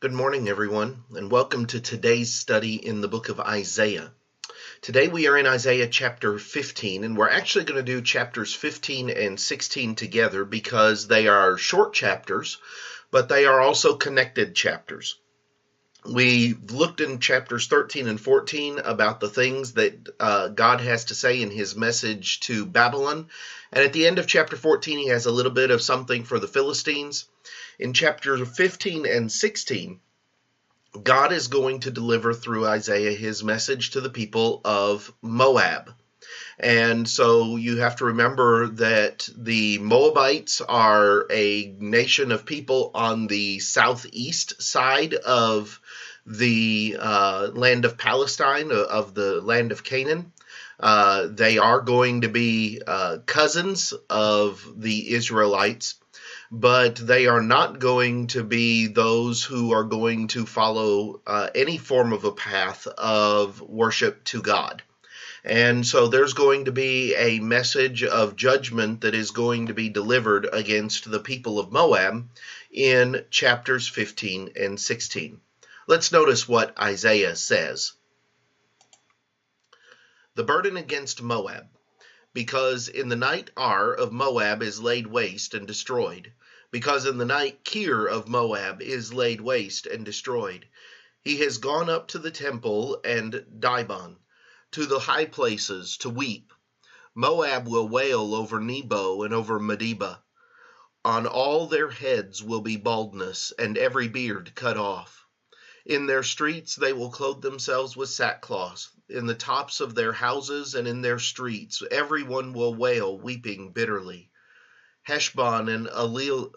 Good morning, everyone, and welcome to today's study in the book of Isaiah. Today we are in Isaiah chapter 15, and we're actually going to do chapters 15 and 16 together because they are short chapters, but they are also connected chapters. We looked in chapters 13 and 14 about the things that God has to say in his message to Babylon, and at the end of chapter 14 he has a little bit of something for the Philistines. In chapters 15 and 16, God is going to deliver through Isaiah his message to the people of Moab. And so you have to remember that the Moabites are a nation of people on the southeast side of the land of Palestine, of the land of Canaan. They are going to be cousins of the Israelites, but they are not going to be those who are going to follow any form of a path of worship to God. And so there's going to be a message of judgment that is going to be delivered against the people of Moab in chapters 15 and 16. Let's notice what Isaiah says. The burden against Moab. Because in the night Ar of Moab is laid waste and destroyed. Because in the night Kir of Moab is laid waste and destroyed. He has gone up to the temple and Dibon, to the high places, to weep. Moab will wail over Nebo and over Medeba. On all their heads will be baldness, and every beard cut off. In their streets they will clothe themselves with sackcloth. In the tops of their houses and in their streets everyone will wail, weeping bitterly. Heshbon and Elealeh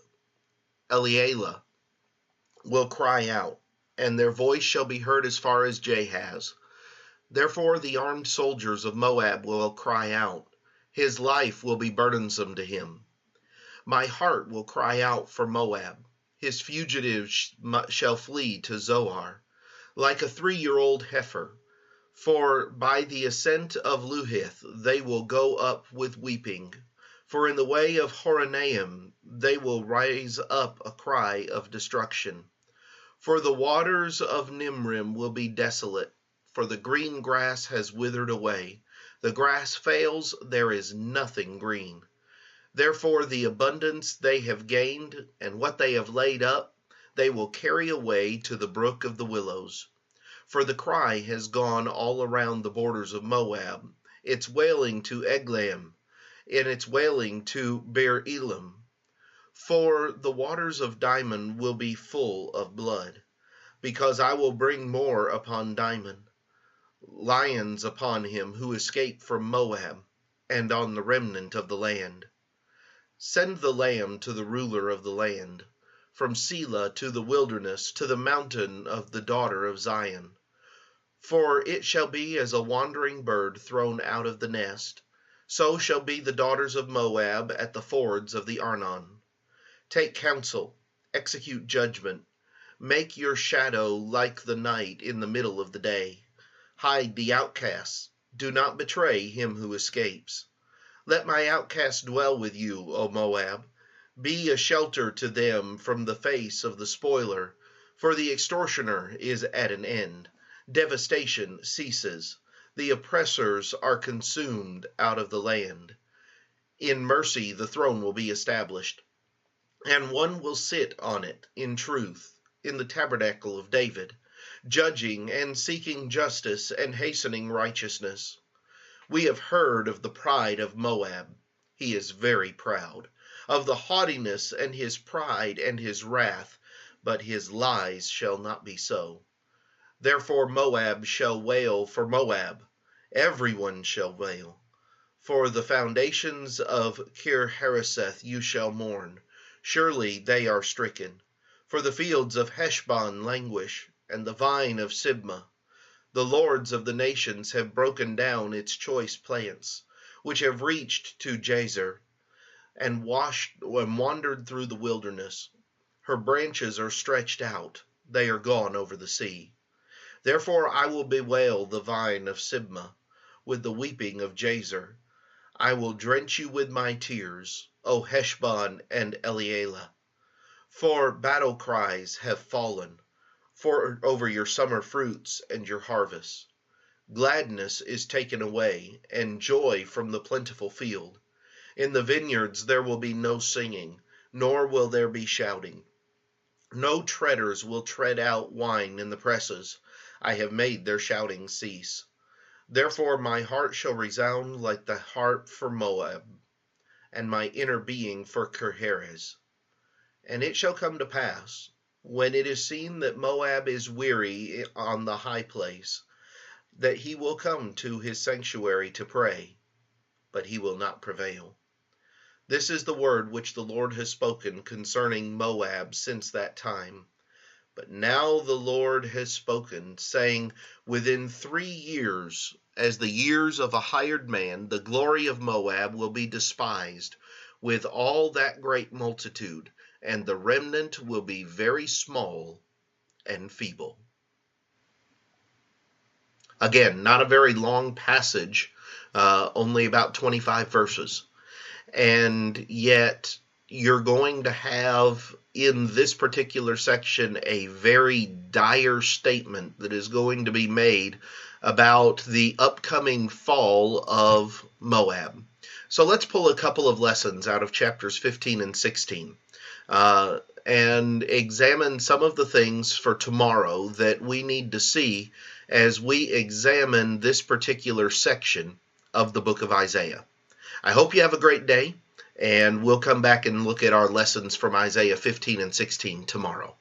will cry out, and their voice shall be heard as far as Jahaz. Therefore the armed soldiers of Moab will cry out. His life will be burdensome to him. My heart will cry out for Moab. His fugitives shall flee to Zoar, like a 3-year-old heifer. For by the ascent of Luhith they will go up with weeping. For in the way of Horonaim they will raise up a cry of destruction. For the waters of Nimrim will be desolate, for the green grass has withered away. The grass fails, there is nothing green. Therefore the abundance they have gained, and what they have laid up, they will carry away to the brook of the willows. For the cry has gone all around the borders of Moab, its wailing to Eglaim, and its wailing to Beer Elam. For the waters of Dimon will be full of blood, because I will bring more upon Dimon, lions upon him who escaped from Moab, and on the remnant of the land. Send the lamb to the ruler of the land, from Selah to the wilderness, to the mountain of the daughter of Zion. For it shall be as a wandering bird thrown out of the nest, so shall be the daughters of Moab at the fords of the Arnon. Take counsel, execute judgment, make your shadow like the night in the middle of the day. Hide the outcasts, do not betray him who escapes. Let my outcasts dwell with you, O Moab. Be a shelter to them from the face of the spoiler, for the extortioner is at an end. Devastation ceases. The oppressors are consumed out of the land. In mercy the throne will be established, and one will sit on it in truth, in the tabernacle of David, judging and seeking justice and hastening righteousness. We have heard of the pride of Moab. He is very proud, of the haughtiness and his pride and his wrath, but his lies shall not be so. Therefore Moab shall wail for Moab, everyone shall wail. For the foundations of Kir-Hareseth you shall mourn, surely they are stricken. For the fields of Heshbon languish, and the vine of Sibmah. The lords of the nations have broken down its choice plants, which have reached to Jazer, and wandered through the wilderness. Her branches are stretched out, they are gone over the sea. Therefore I will bewail the vine of Sibmah, with the weeping of Jazer. I will drench you with my tears, O Heshbon and Elealeh. For battle cries have fallen, for over your summer fruits and your harvests. Gladness is taken away, and joy from the plentiful field. In the vineyards there will be no singing, nor will there be shouting. No treaders will tread out wine in the presses. I have made their shouting cease. Therefore my heart shall resound like the harp for Moab, and my inner being for Kirheres. And it shall come to pass, when it is seen that Moab is weary on the high place, that he will come to his sanctuary to pray, but he will not prevail. This is the word which the Lord has spoken concerning Moab since that time. But now the Lord has spoken, saying, within 3 years, as the years of a hired man, the glory of Moab will be despised, with all that great multitude, and the remnant will be very small and feeble. Again, not a very long passage, only about 25 verses. And yet you're going to have in this particular section a very dire statement that is going to be made about the upcoming fall of Moab. So let's pull a couple of lessons out of chapters 15 and 16 and examine some of the things for tomorrow that we need to see as we examine this particular section of the book of Isaiah. I hope you have a great day, and we'll come back and look at our lessons from Isaiah 15 and 16 tomorrow.